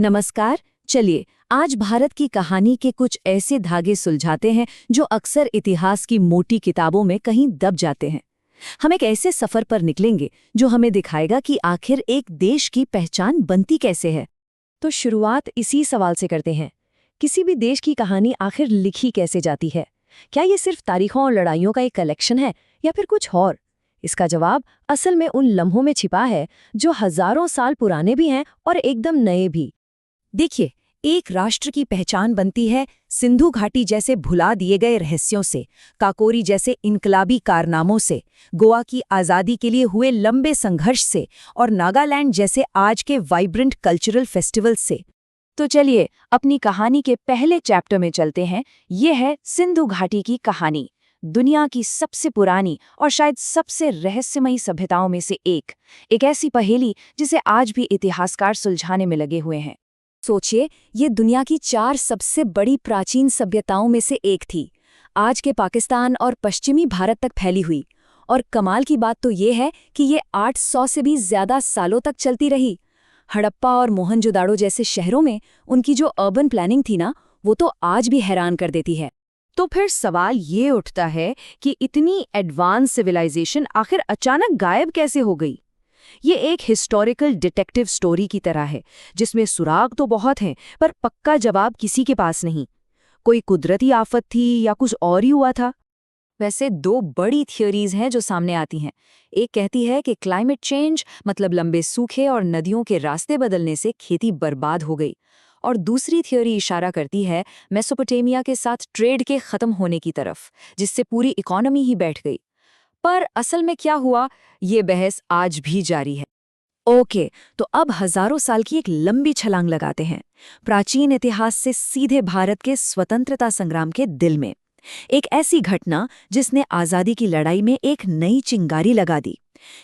नमस्कार। चलिए आज भारत की कहानी के कुछ ऐसे धागे सुलझाते हैं जो अक्सर इतिहास की मोटी किताबों में कहीं दब जाते हैं। हम एक ऐसे सफर पर निकलेंगे जो हमें दिखाएगा कि आखिर एक देश की पहचान बनती कैसे है। तो शुरुआत इसी सवाल से करते हैं। किसी भी देश की कहानी आखिर लिखी कैसे जाती है? क्या ये सिर्फ तारीखों और लड़ाइयों का एक कलेक्शन है या फिर कुछ और? इसका जवाब असल में उन लम्हों में छिपा है जो हजारों साल पुराने भी हैं और एकदम नए भी। देखिए, एक राष्ट्र की पहचान बनती है सिंधु घाटी जैसे भुला दिए गए रहस्यों से, काकोरी जैसे इनकलाबी कारनामों से, गोवा की आज़ादी के लिए हुए लंबे संघर्ष से और नागालैंड जैसे आज के वाइब्रेंट कल्चरल फेस्टिवल से। तो चलिए अपनी कहानी के पहले चैप्टर में चलते हैं। ये है सिंधु घाटी की कहानी, दुनिया की सबसे पुरानी और शायद सबसे रहस्यमयी सभ्यताओं में से एक ऐसी पहेली जिसे आज भी इतिहासकार सुलझाने में लगे हुए हैं। सोचिए, ये दुनिया की 4 सबसे बड़ी प्राचीन सभ्यताओं में से एक थी, आज के पाकिस्तान और पश्चिमी भारत तक फैली हुई। और कमाल की बात तो ये है कि ये 800 से भी ज्यादा सालों तक चलती रही। हड़प्पा और मोहनजोदाड़ो जैसे शहरों में उनकी जो अर्बन प्लानिंग थी ना, वो तो आज भी हैरान कर देती है। तो फिर सवाल ये उठता है कि इतनी एडवांस सिविलाइजेशन आखिर अचानक गायब कैसे हो गई? ये एक हिस्टोरिकल डिटेक्टिव स्टोरी की तरह है, जिसमें सुराग तो बहुत हैं, पर पक्का जवाब किसी के पास नहीं। कोई कुदरती आफत थी या कुछ और ही हुआ था? वैसे 2 बड़ी थियोरीज हैं जो सामने आती हैं। एक कहती है कि क्लाइमेट चेंज मतलब लंबे सूखे और नदियों के रास्ते बदलने से खेती बर्बाद हो गई, और दूसरी थ्योरी इशारा करती है मेसोपोटामिया के साथ ट्रेड के खत्म होने की तरफ, जिससे पूरी इकोनॉमी ही बैठ गई। पर असल में क्या हुआ, ये बहस आज भी जारी है। ओके, तो अब हजारों साल की एक लंबी छलांग लगाते हैं, प्राचीन इतिहास से सीधे भारत के स्वतंत्रता संग्राम के दिल में। एक ऐसी घटना जिसने आज़ादी की लड़ाई में एक नई चिंगारी लगा दी।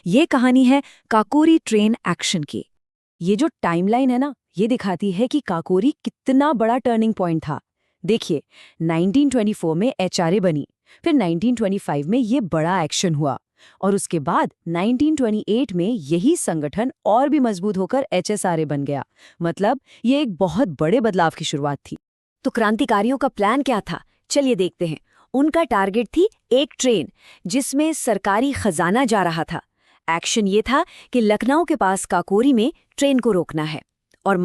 ये कहानी है काकोरी ट्रेन एक्शन की। ये जो टाइमलाइन है ना, ये दिखाती है कि काकोरी कितना बड़ा टर्निंग पॉइंट था। देखिए, 1924 में एचआरए बनी, फिर 1925 में ये बड़ा एक्शन हुआ, और उसके बाद 1928 में यही संगठन और भी मजबूत होकर एचएसआरए बन गया। मतलब ये एक बहुत बड़े बदलाव की शुरुआत थी। तो क्रांतिकारियों का प्लान क्या था, चलिए देखते हैं। उनका टारगेट थी एक ट्रेन जिसमें सरकारी खजाना जा रहा था। एक्शन ये था कि लखनऊ के पास काकोरी में ट्रेन को रोकना है। और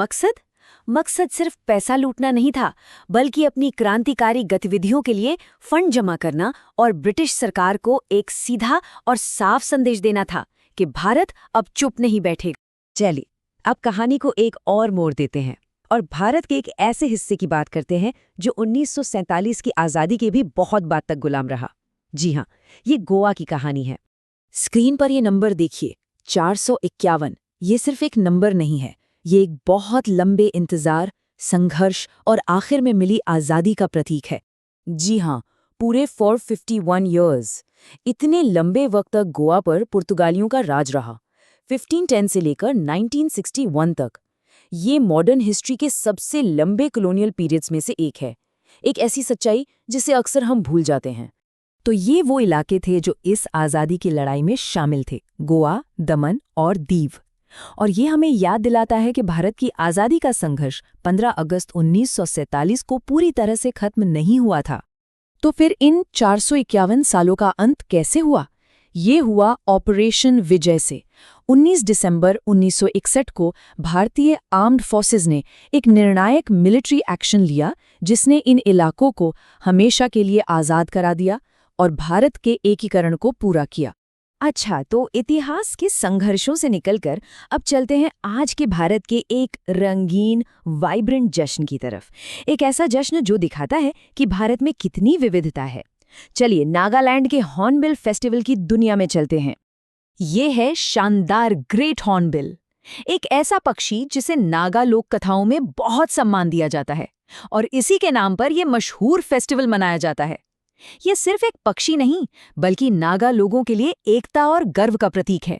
मकसद सिर्फ पैसा लूटना नहीं था, बल्कि अपनी क्रांतिकारी गतिविधियों के लिए फंड जमा करना और ब्रिटिश सरकार को एक सीधा और साफ संदेश देना था कि भारत अब चुप नहीं बैठेगा। चलिए अब कहानी को एक और मोड़ देते हैं और भारत के एक ऐसे हिस्से की बात करते हैं जो 1947 की आज़ादी के भी बहुत बाद तक गुलाम रहा। जी हाँ, ये गोवा की कहानी है। स्क्रीन पर ये नंबर देखिए, 451। ये सिर्फ एक नंबर नहीं है, ये एक बहुत लंबे इंतजार, संघर्ष और आखिर में मिली आज़ादी का प्रतीक है। जी हाँ, पूरे 451 ईयर्स। इतने लंबे वक्त तक गोवा पर पुर्तगालियों का राज रहा, 1510 से लेकर 1961 तक। ये मॉडर्न हिस्ट्री के सबसे लंबे कॉलोनियल पीरियड्स में से एक है। एक ऐसी सच्चाई जिसे अक्सर हम भूल जाते हैं। तो ये वो इलाके थे जो इस आज़ादी की लड़ाई में शामिल थे, गोवा, दमन और दीव। और ये हमें याद दिलाता है कि भारत की आज़ादी का संघर्ष 15 अगस्त 1947 को पूरी तरह से खत्म नहीं हुआ था। तो फिर इन 451 सालों का अंत कैसे हुआ? ये हुआ ऑपरेशन विजय से। 19 दिसंबर 1961 को भारतीय आर्म्ड फोर्सेस ने एक निर्णायक मिलिट्री एक्शन लिया, जिसने इन इलाकों को हमेशा के लिए आज़ाद करा दिया और भारत के एकीकरण को पूरा किया। अच्छा, तो इतिहास के संघर्षों से निकलकर अब चलते हैं आज के भारत के एक रंगीन, वाइब्रेंट जश्न की तरफ। एक ऐसा जश्न जो दिखाता है कि भारत में कितनी विविधता है। चलिए नागालैंड के हॉर्नबिल फेस्टिवल की दुनिया में चलते हैं। ये है शानदार ग्रेट हॉर्नबिल, एक ऐसा पक्षी जिसे नागा लोक कथाओं में बहुत सम्मान दिया जाता है, और इसी के नाम पर यह मशहूर फेस्टिवल मनाया जाता है। ये सिर्फ एक पक्षी नहीं, बल्कि नागा लोगों के लिए एकता और गर्व का प्रतीक है।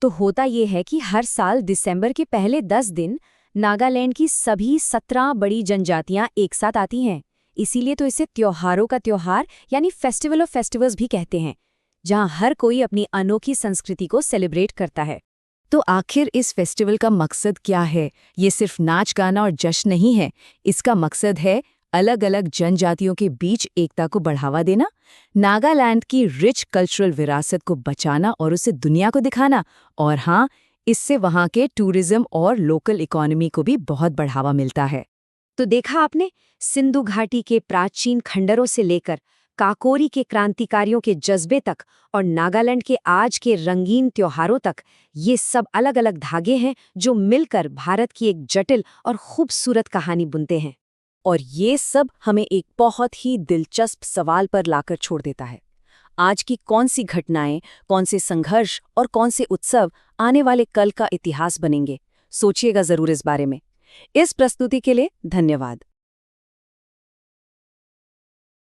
तो होता यह है कि हर साल दिसंबर के पहले 10 दिन नागालैंड की सभी 17 बड़ी जनजातियां एक साथ आती हैं। इसीलिए तो इसे त्योहारों का त्योहार यानी फेस्टिवल ऑफ फेस्टिवल्स भी कहते हैं, जहां हर कोई अपनी अनोखी संस्कृति को सेलिब्रेट करता है। तो आखिर इस फेस्टिवल का मकसद क्या है? ये सिर्फ नाच गाना और जश्न नहीं है। इसका मकसद है अलग अलग जनजातियों के बीच एकता को बढ़ावा देना, नागालैंड की रिच कल्चरल विरासत को बचाना और उसे दुनिया को दिखाना, और हाँ, इससे वहाँ के टूरिज्म और लोकल इकोनॉमी को भी बहुत बढ़ावा मिलता है। तो देखा आपने, सिंधु घाटी के प्राचीन खंडरों से लेकर काकोरी के क्रांतिकारियों के जज्बे तक और नागालैंड के आज के रंगीन त्योहारों तक, ये सब अलग अलग धागे हैं जो मिलकर भारत की एक जटिल और खूबसूरत कहानी बुनते हैं। और ये सब हमें एक बहुत ही दिलचस्प सवाल पर लाकर छोड़ देता है। आज की कौन सी घटनाएं, कौन से संघर्ष और कौन से उत्सव आने वाले कल का इतिहास बनेंगे? सोचिएगा जरूर इस बारे में। इस प्रस्तुति के लिए धन्यवाद।